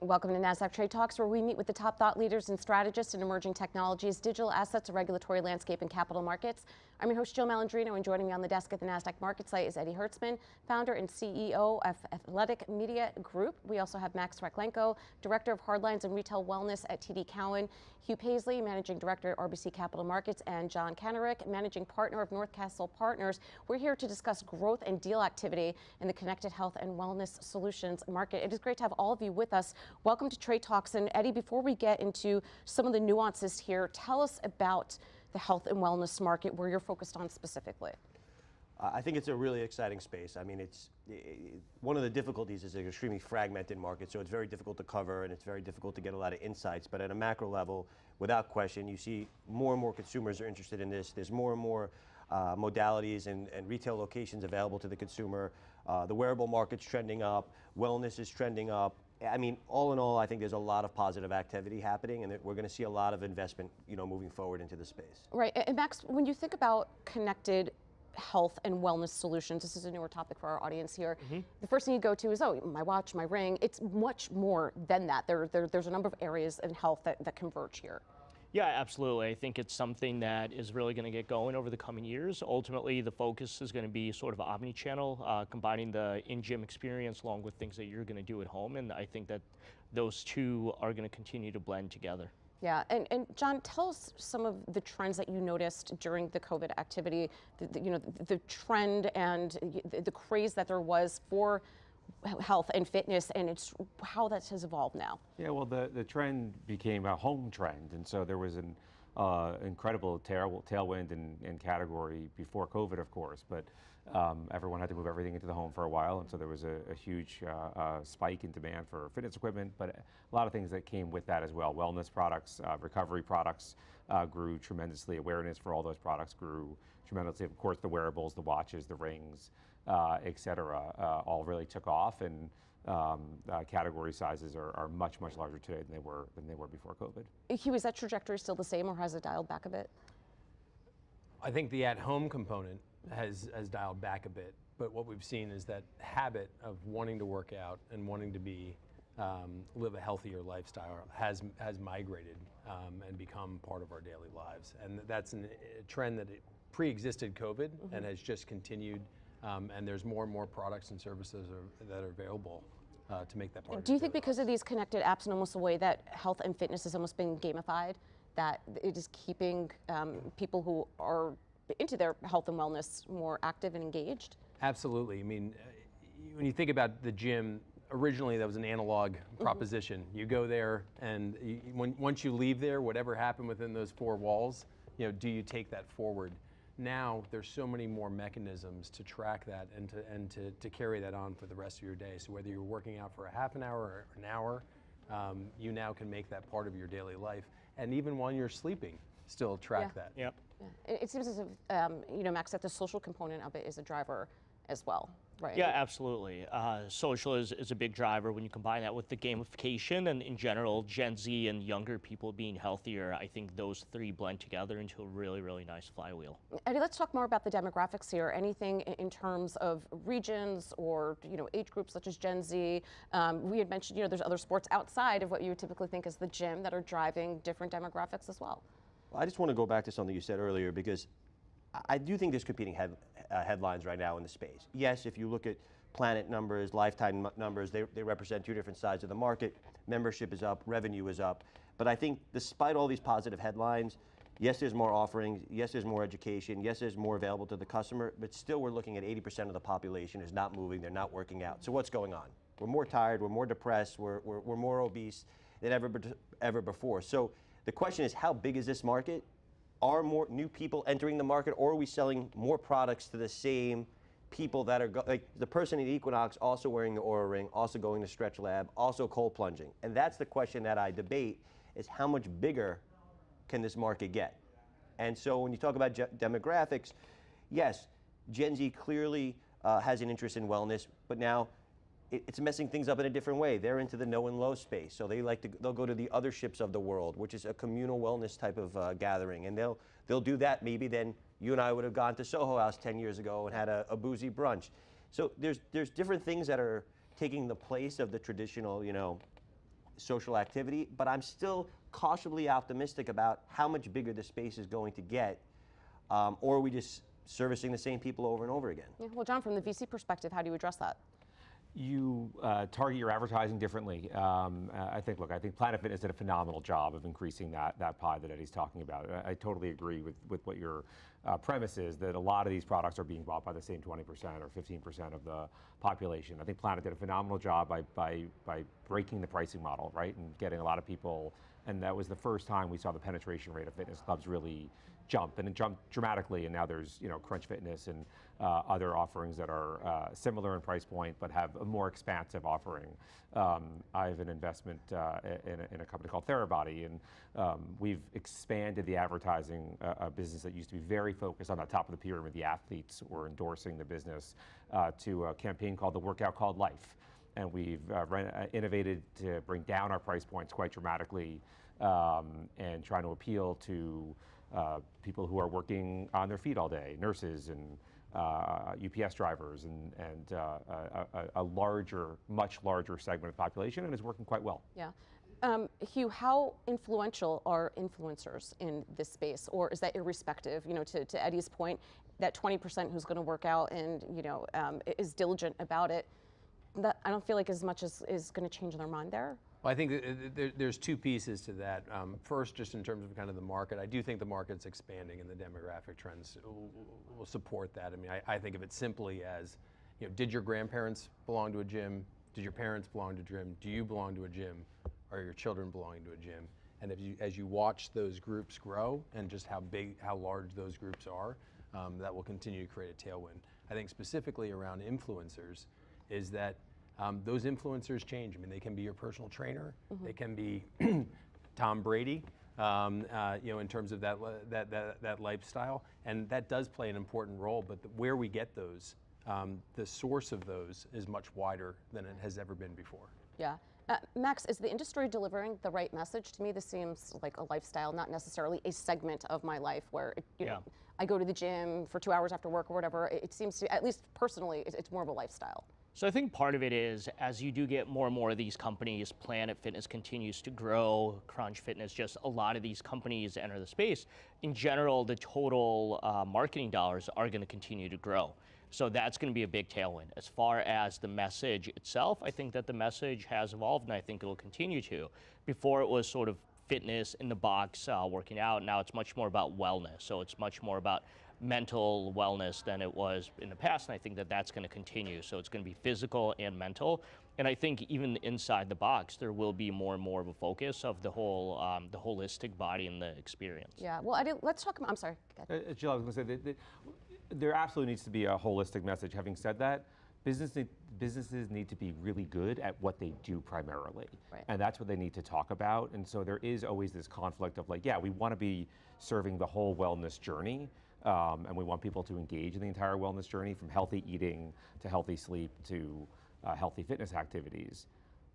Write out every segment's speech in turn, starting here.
Welcome to Nasdaq TradeTalks, where we meet with the top thought leaders and strategists in emerging technologies, digital assets, and regulatory landscape and capital markets. I'm your host, Jill Malandrino, and joining me on the desk at the Nasdaq market site is Eddie Hertzman, founder and CEO of Athletech Media Group. We also have Max Rakhlenko, director of Hardlines and Retail Wellness at TD Cowen, Hugh Paisley, managing director at RBC Capital Markets, and Jon Canarick, managing partner of North Castle Partners. We're here to discuss growth and deal activity in the connected health and wellness solutions market. It is great to have all of you with us. Welcome to Trade Talks. And Eddie, before we get into some of the nuances here, tell us about the health and wellness market, where you're focused on specifically. I think it's a really exciting space. I mean, one of the difficulties is an extremely fragmented market, so it's very difficult to cover and it's very difficult to get a lot of insights. But at a macro level, without question, you see more and more consumers are interested in this. There's more and more modalities and retail locations available to the consumer. The wearable market's trending up, wellness is trending up. I mean, all in all, I think there's a lot of positive activity happening, and we're going to see a lot of investment, moving forward into the space. Right, and Max, when you think about connected health and wellness solutions, this is a newer topic for our audience here. The first thing you go to is, oh, my watch, my ring. It's much more than that. There's a number of areas in health that converge here. Yeah, absolutely. I think it's something that is really going to get going over the coming years. Ultimately, the focus is going to be sort of omnichannel, combining the in-gym experience along with things that you're going to do at home. And I think that those two are going to continue to blend together. Yeah, and Jon, tell us some of the trends that you noticed during the COVID activity, the trend and the craze that there was for health and fitness, and it's how that has evolved now. Yeah, well, the trend became a home trend, and so there was an incredible tailwind in category before COVID, of course, but everyone had to move everything into the home for a while, and so there was a huge spike in demand for fitness equipment, but a lot of things that came with that as well. Wellness products, recovery products grew tremendously. Awareness for all those products grew tremendously. Of course, the wearables, the watches, the rings, et cetera, all really took off, and category sizes are much larger today than they were before COVID. Hugh, is that trajectory still the same, or has it dialed back a bit? I think the at-home component has dialed back a bit, but what we've seen is that habit of wanting to work out and wanting to be live a healthier lifestyle has migrated and become part of our daily lives, and that's a trend that pre-existed COVID and has just continued. And there's more and more products and services that are available to make that part. Do you think because of these connected apps and almost the way that health and fitness has almost been gamified, that it is keeping people who are into their health and wellness more active and engaged? Absolutely. I mean, when you think about the gym, originally that was an analog proposition. You go there, and once you leave there, whatever happened within those four walls, do you take that forward? Now there's so many more mechanisms to track that and to carry that on for the rest of your day. So whether you're working out for a half an hour or an hour, you now can make that part of your daily life. And even while you're sleeping, still track that. Yep. Yeah. It seems as if, Max, that the social component of it is a driver as well, right? Yeah, absolutely. Social is a big driver. When you combine that with the gamification and in general, Gen Z and younger people being healthier, I think those three blend together into a really nice flywheel. Eddie, let's talk more about the demographics here. Anything in terms of regions or age groups such as Gen Z? We had mentioned there's other sports outside of what you would typically think is the gym that are driving different demographics as well. Well, I just want to go back to something you said earlier, because I do think there's competing headlines right now in the space. Yes, if you look at Planet numbers, lifetime numbers, they represent two different sides of the market. Membership is up, revenue is up. But I think despite all these positive headlines, yes, there's more offerings, yes, there's more education, yes, there's more available to the customer, but still we're looking at 80% of the population is not moving, they're not working out. So what's going on? We're more tired, we're more depressed, we're more obese than ever before. So the question is, how big is this market? Are more new people entering the market, or are we selling more products to the same people that are, like the person at Equinox also wearing the Oura Ring, also going to Stretch Lab, also cold plunging? And that's the question that I debate, is how much bigger can this market get? And so when you talk about demographics, yes, Gen Z clearly has an interest in wellness, but now it's messing things up in a different way. They're into the no and low space, so they'll go to the other ships of the world, which is a communal wellness type of gathering, and they'll do that. Maybe then you and I would have gone to Soho House 10 years ago and had a boozy brunch. So there's different things that are taking the place of the traditional, social activity, but I'm still cautiously optimistic about how much bigger the space is going to get, or are we just servicing the same people over and over again? Yeah, well, John, from the VC perspective, how do you address that? You target your advertising differently. I think Planet Fitness did a phenomenal job of increasing that pie that Eddie's talking about. I totally agree with what your premise is, that a lot of these products are being bought by the same 20% or 15% of the population. I think Planet did a phenomenal job by breaking the pricing model, right, and getting a lot of people, and that was the first time we saw the penetration rate of fitness clubs really jump, and it jumped dramatically, and now there's Crunch Fitness and other offerings that are similar in price point but have a more expansive offering. I have an investment in a company called Therabody, and we've expanded the advertising business that used to be very focused on the top of the pyramid, the athletes who were endorsing the business, to a campaign called The Workout Called Life. And we've innovated to bring down our price points quite dramatically, and trying to appeal to people who are working on their feet all day, nurses and UPS drivers, and a much larger segment of the population, and is working quite well. Yeah. Hugh, how influential are influencers in this space, or is that irrespective? To Eddie's point, that 20% who's going to work out and is diligent about it, that I don't feel like as much as is going to change their mind there. Well, I think there's two pieces to that. First, just in terms of kind of the market, I do think the market's expanding and the demographic trends will support that. I mean, I think of it simply as, did your grandparents belong to a gym? Did your parents belong to a gym? Do you belong to a gym? Are your children belonging to a gym? And as you watch those groups grow and just how large those groups are, that will continue to create a tailwind. I think specifically around influencers is that those influencers change. I mean, they can be your personal trainer. Mm-hmm. They can be Tom Brady, in terms of that lifestyle, and that does play an important role. But where we get those, the source of those is much wider than it has ever been before. Yeah. Max, is the industry delivering the right message? To me, this seems like a lifestyle, not necessarily a segment of my life where I go to the gym for 2 hours after work or whatever. It seems to, at least personally, it's more of a lifestyle. So I think part of it is, as you do get more and more of these companies, Planet Fitness continues to grow, Crunch Fitness, just a lot of these companies enter the space. In general, the total marketing dollars are going to continue to grow. So that's going to be a big tailwind. As far as the message itself, I think that the message has evolved, and I think it'll continue to. Before, it was sort of fitness in the box, working out. Now it's much more about wellness. So it's much more about mental wellness than it was in the past, and I think that that's going to continue. So it's going to be physical and mental, and I think even inside the box there will be more and more of a focus of the whole, the holistic body and the experience. Yeah. Well, let's talk about. I'm sorry. Jill, I was going to say that there absolutely needs to be a holistic message. Having said that, businesses need to be really good at what they do primarily, right. And that's what they need to talk about. And so there is always this conflict of we want to be serving the whole wellness journey. And we want people to engage in the entire wellness journey, from healthy eating to healthy sleep to healthy fitness activities.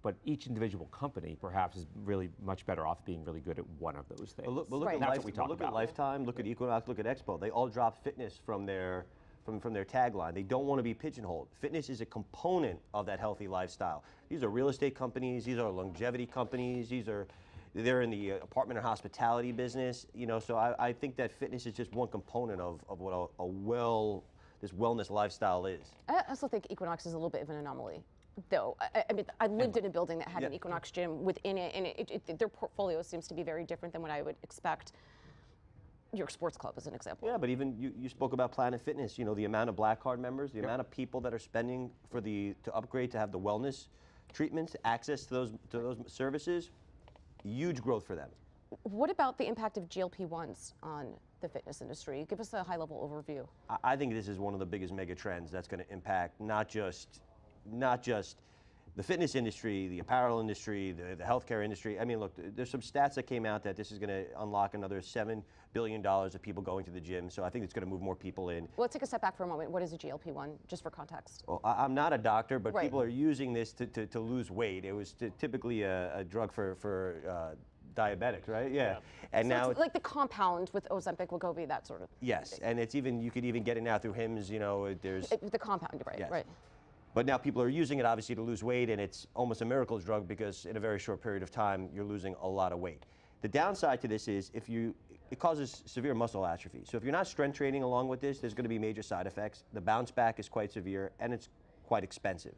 But each individual company perhaps is really much better off being really good at one of those things. But look, right. at Lifetime, look at Equinox, look at Expo. They all dropped fitness from their tagline. They don't want to be pigeonholed. Fitness is a component of that healthy lifestyle. These are real estate companies. These are longevity companies. They're in the apartment or hospitality business, so I think that fitness is just one component of what this wellness lifestyle is. I also think Equinox is a little bit of an anomaly, though. I mean, I lived in a building that had an Equinox gym within it, and their portfolio seems to be very different than what I would expect. Your sports club is an example. Yeah, but even you spoke about Planet Fitness, the amount of Black Card members, the amount of people that are spending to upgrade to have the wellness treatments, access to those services. Huge growth for them. What about the impact of GLP-1s on the fitness industry? Give us a high-level overview. I think this is one of the biggest mega trends that's going to impact not just the fitness industry, the apparel industry, the healthcare industry. I mean, look, there's some stats that came out that this is going to unlock another $7 billion of people going to the gym. So I think it's going to move more people in. Well, let's take a step back for a moment. What is a GLP-1, just for context? Well, I'm not a doctor, but right. People are using this to lose weight. It was typically a drug for diabetics, right? Yeah. And so now it's like the compound with Ozempic, Wegovy, that sort of yes, thing. and it's even, you could even get it now through Hims, there's the compound, right? yes. Right. But now people are using it obviously to lose weight, and it's almost a miracle drug because in a very short period of time, you're losing a lot of weight. The downside to this is it causes severe muscle atrophy. So if you're not strength training along with this, there's going to be major side effects. The bounce back is quite severe, and it's quite expensive.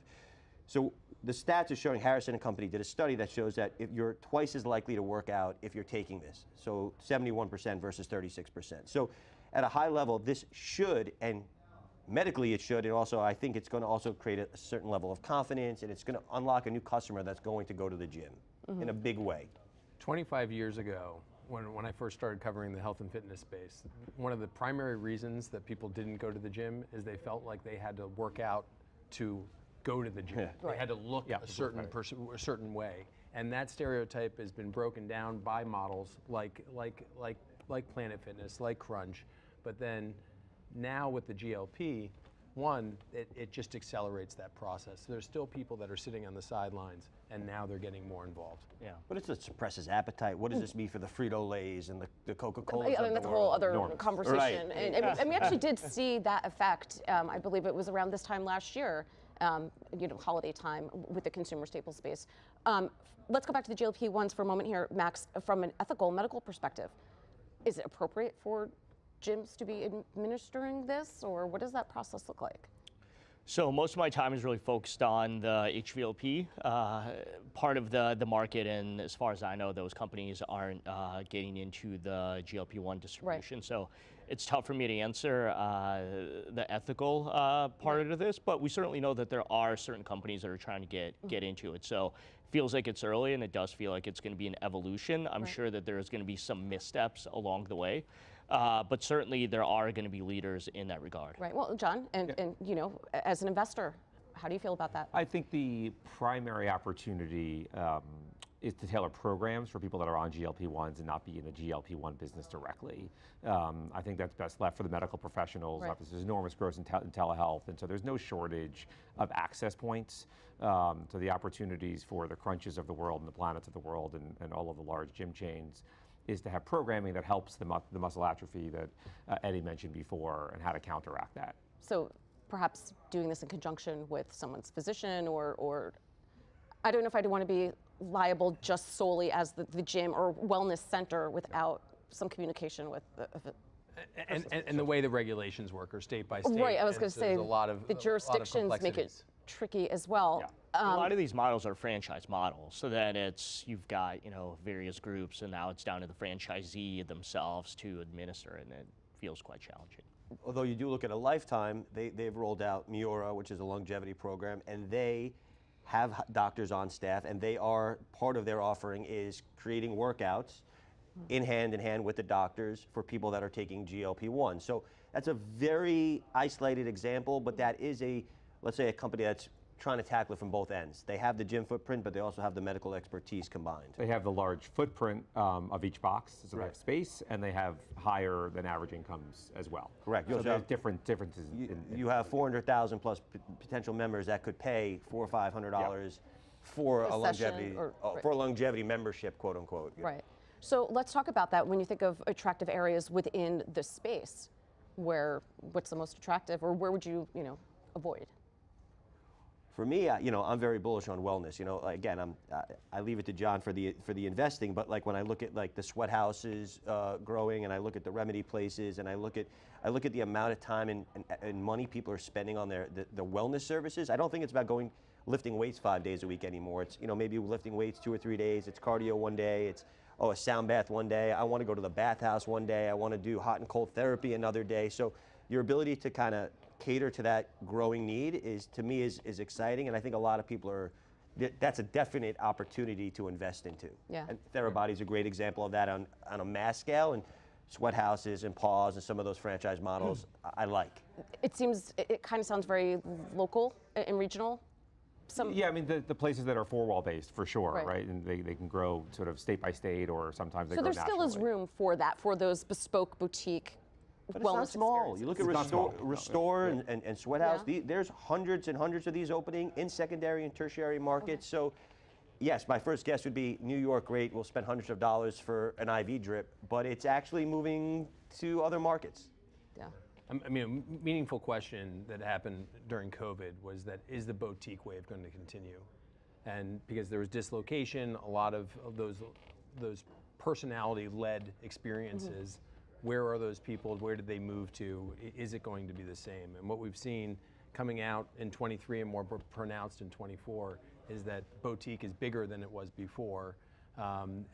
So the stats are showing, Harrison and company did a study that shows that if you're twice as likely to work out if you're taking this. So 71% versus 36%. So at a high level, this should, and medically it should, and also I think it's going to also create a certain level of confidence, and it's going to unlock a new customer that's going to go to the gym in a big way. 25 years ago, when I first started covering the health and fitness space, one of the primary reasons that people didn't go to the gym is they felt like they had to work out to go to the gym. Yeah. They had to look a certain way. And that stereotype has been broken down by models like Planet Fitness, like Crunch. But then now with the GLP, it just accelerates that process. So there's still people that are sitting on the sidelines, and now they're getting more involved. Yeah. But it suppresses appetite. What does this mean for the Frito-Lays and the Coca-Colas? I mean, that's a whole other conversation. Right. And we actually did see that effect. I believe it was around this time last year, holiday time with the consumer staples space. Let's go back to the GLP-1s for a moment here, Max. From an ethical medical perspective, is it appropriate for gyms to be administering this, or what does that process look like? So most of my time is really focused on the HVLP part of the market, and as far as I know, those companies aren't getting into the GLP-1 distribution. Right. So it's tough for me to answer the ethical part of this, but we certainly know that there are certain companies that are trying to get into it. So it feels like it's early, and it does feel like it's going to be an evolution. I'm sure that there's going to be some missteps along the way. But certainly there are going to be leaders in that regard. Right. Well, Jon, and as an investor, how do you feel about that? I think the primary opportunity is to tailor programs for people that are on GLP-1s and not be in the GLP-1 business directly. I think that's best left for the medical professionals. Right. There's enormous growth in telehealth, and so there's no shortage of access points. So the opportunities for the Crunches of the world and the Planets of the world and all of the large gym chains is to have programming that helps the muscle atrophy that Eddie mentioned before, and how to counteract that. So perhaps doing this in conjunction with someone's physician, or I don't know if I'd want to be liable just solely as the gym or wellness center without some communication with and the way the regulations work are state by state. Right, I was going to say, the jurisdictions make it tricky as well. Yeah. A lot of these models are franchise models, so that you've got various groups, and now it's down to the franchisee themselves to administer it, and it feels quite challenging. Although you do look at a Lifetime, they've rolled out Miura, which is a longevity program, and they have doctors on staff, and they are, part of their offering is creating workouts in hand with the doctors for people that are taking GLP-1. So that's a very isolated example, but that is let's say a company that's trying to tackle it from both ends. They have the gym footprint, but they also have the medical expertise combined. They have the large footprint of each box, so they have space, and they have higher than average incomes as well. Correct. So there's differences. You have 400,000 plus potential members that could pay $400 or $500 for a longevity membership, quote unquote. Right. So let's talk about that. When you think of attractive areas within the space, what's the most attractive, or where would you avoid? For me, I'm very bullish on wellness. Again, I leave it to Jon for the investing, but like when I look at like the sweat houses growing, and I look at the remedy places, and I look at the amount of time and money people are spending on the wellness services. I don't think it's about lifting weights 5 days a week anymore. It's maybe lifting weights 2 or 3 days. It's cardio one day. It's a sound bath one day. I want to go to the bathhouse one day. I want to do hot and cold therapy another day. So your ability to kind of cater to that growing need is exciting, and I think a lot of people that's a definite opportunity to invest into. Yeah. And Therabody's a great example of that on a mass scale, and sweat houses and paws and some of those franchise models I like. It kind of sounds very local and regional. Yeah, I mean the places that are four-wall based for sure, right? And they can grow sort of state by state, or sometimes they grow nationally. So there still is room for that, for those bespoke boutique. But it's not small. You look at Restore and Sweat House. There's hundreds and hundreds of these opening in secondary and tertiary markets. So, yes, my first guess would be New York. Great, we'll spend hundreds of dollars for an IV drip, but it's actually moving to other markets. Yeah. I mean, a meaningful question that happened during COVID was that, is the boutique wave going to continue? And because there was dislocation, a lot of those personality-led experiences, where are those people? Where did they move to? Is it going to be the same? And what we've seen coming out in 23 and more pronounced in 24 is that boutique is bigger than it was before, you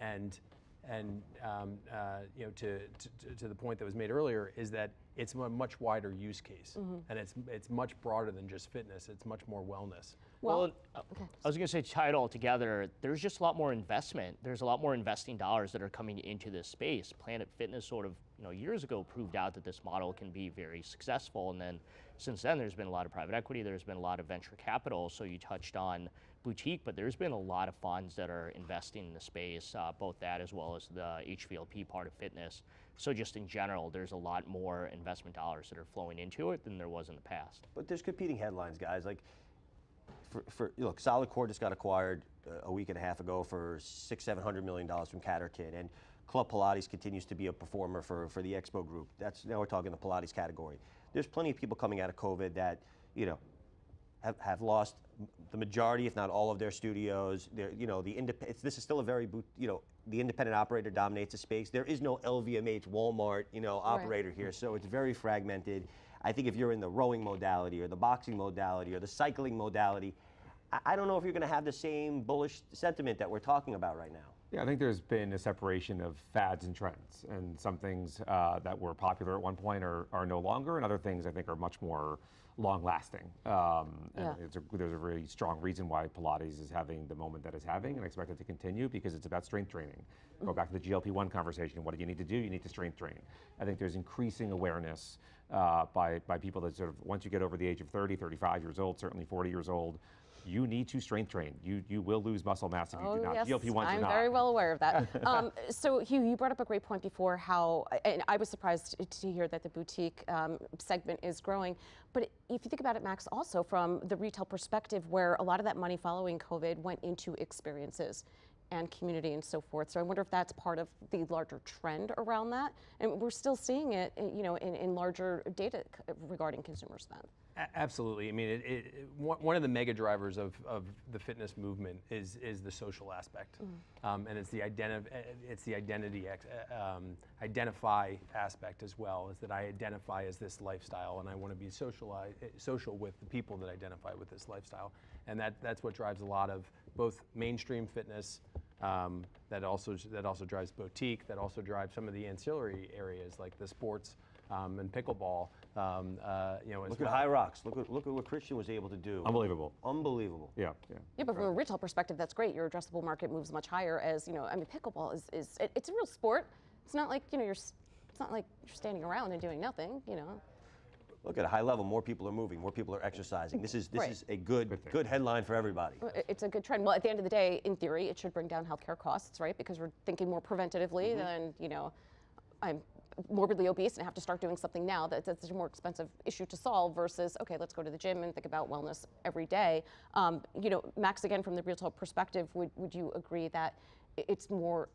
know, to the point that was made earlier, is that it's a much wider use case, and it's much broader than just fitness. It's much more wellness. Well, I was going to say, tie it all together, there's just a lot more investment. There's a lot more investing dollars that are coming into this space. Planet Fitness sort of, you know, years ago proved out that this model can be very successful. And then since then, there's been a lot of private equity, there's been a lot of venture capital. So you touched on boutique, but there's been a lot of funds that are investing in the space, both that as well as the HVLP part of fitness. So just in general, there's a lot more investment dollars that are flowing into it than there was in the past. But there's competing headlines, guys. Like, look, Solid Core just got acquired a week and a half ago for $600-700 million from Caterton, and Club Pilates continues to be a performer for the Expo Group. Now we're talking the Pilates category. There's plenty of people coming out of COVID that, you know, have lost the majority, if not all, of their studios. You know, this is still a very, you know, the independent operator dominates the space. There is no LVMH, Walmart, you know, operator here, so it's very fragmented. I think if you're in the rowing modality or the boxing modality or the cycling modality, I don't know if you're going to have the same bullish sentiment that we're talking about right now. Yeah, I think there's been a separation of fads and trends, and some things that were popular at one point are no longer, and other things I think are much more long-lasting. And there's a really strong reason why Pilates is having the moment that it's having, and I expect it to continue because it's about strength training. Go back to the GLP-1 conversation. What do you need to do? You need to strength train. I think there's increasing awareness by people that sort of, once you get over the age of 30, 35 years old, certainly 40 years old, you need to strength train. You will lose muscle mass if you do not. Yes, GLP-1s are I'm not. very well aware of that. So Hugh, you brought up a great point before, how, and I was surprised to hear that the boutique segment is growing. But if you think about it, Max, also from the retail perspective, where a lot of that money following COVID went into experiences and community and so forth. So I wonder if that's part of the larger trend around that. And we're still seeing it, you know, in larger data regarding consumer spend. Absolutely. I mean, one of the mega drivers of the fitness movement is the social aspect, and it's the identify aspect as well. Is that I identify as this lifestyle, and I want to be social with the people that identify with this lifestyle, and that's what drives a lot of both mainstream fitness. That also drives boutique. That also drives some of the ancillary areas like the sports and pickleball. You know, look at High Rocks. Look at what Christian was able to do. Unbelievable. Unbelievable. Yeah. Yeah, but from a retail perspective, that's great. Your addressable market moves much higher. As you know, I mean, pickleball it's a real sport. It's not like, you know, it's not like you're standing around and doing nothing. You know. Look, at a high level, more people are moving, more people are exercising. This is a good headline for everybody. It's a good trend. Well, at the end of the day, in theory, it should bring down healthcare costs, right? Because we're thinking more preventatively than, you know, I'm morbidly obese and have to start doing something now. That's a more expensive issue to solve versus, okay, let's go to the gym and think about wellness every day. You know, Max, again, from the retail perspective, would you agree that it's more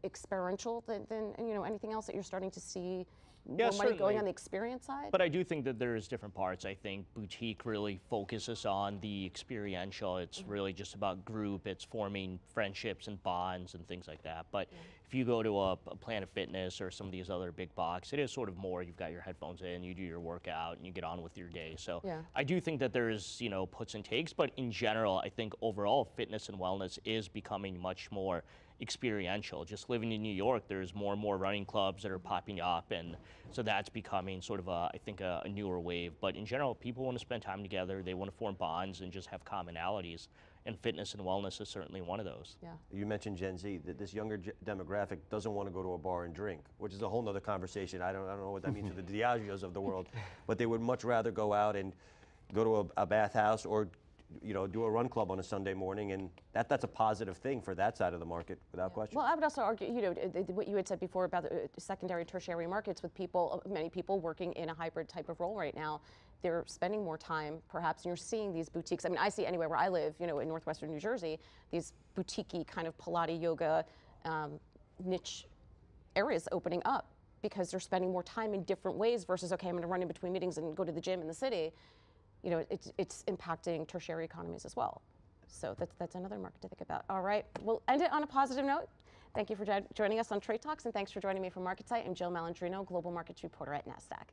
experiential than you know, anything else that you're starting to see? More money going on the experience side? But I do think that there's different parts. I think boutique really focuses on the experiential. It's really just about group. It's forming friendships and bonds and things like that. But if you go to a Planet Fitness or some of these other big box, it is sort of more, you've got your headphones in, you do your workout, and you get on with your day. So I do think that there's, you know, puts and takes. But in general, I think overall fitness and wellness is becoming much more experiential. Just living in New York, there's more and more running clubs that are popping up, and so that's becoming sort of I think a newer wave. But in general, people want to spend time together, they want to form bonds and just have commonalities, and fitness and wellness is certainly one of those. Yeah. You mentioned Gen Z, that this younger demographic doesn't want to go to a bar and drink, which is a whole nother conversation. I don't know what that means to the Diageos of the world, but they would much rather go out and go to a bathhouse or, you know, do a run club on a Sunday morning, and that's a positive thing for that side of the market, without question. Well, I would also argue, you know, what you had said before about the secondary and tertiary markets, with many people working in a hybrid type of role right now. They're spending more time, perhaps, and you're seeing these boutiques. I mean, I see anywhere where I live, you know, in northwestern New Jersey, these boutique-y kind of Pilates yoga niche areas opening up. because they're spending more time in different ways versus, okay, I'm going to run in between meetings and go to the gym in the city, you know, it's impacting tertiary economies as well. So that's another market to think about. All right, we'll end it on a positive note. Thank you for joining us on Trade Talks, and thanks for joining me from MarketSite. I'm Jill Malandrino, Global Markets Reporter at Nasdaq.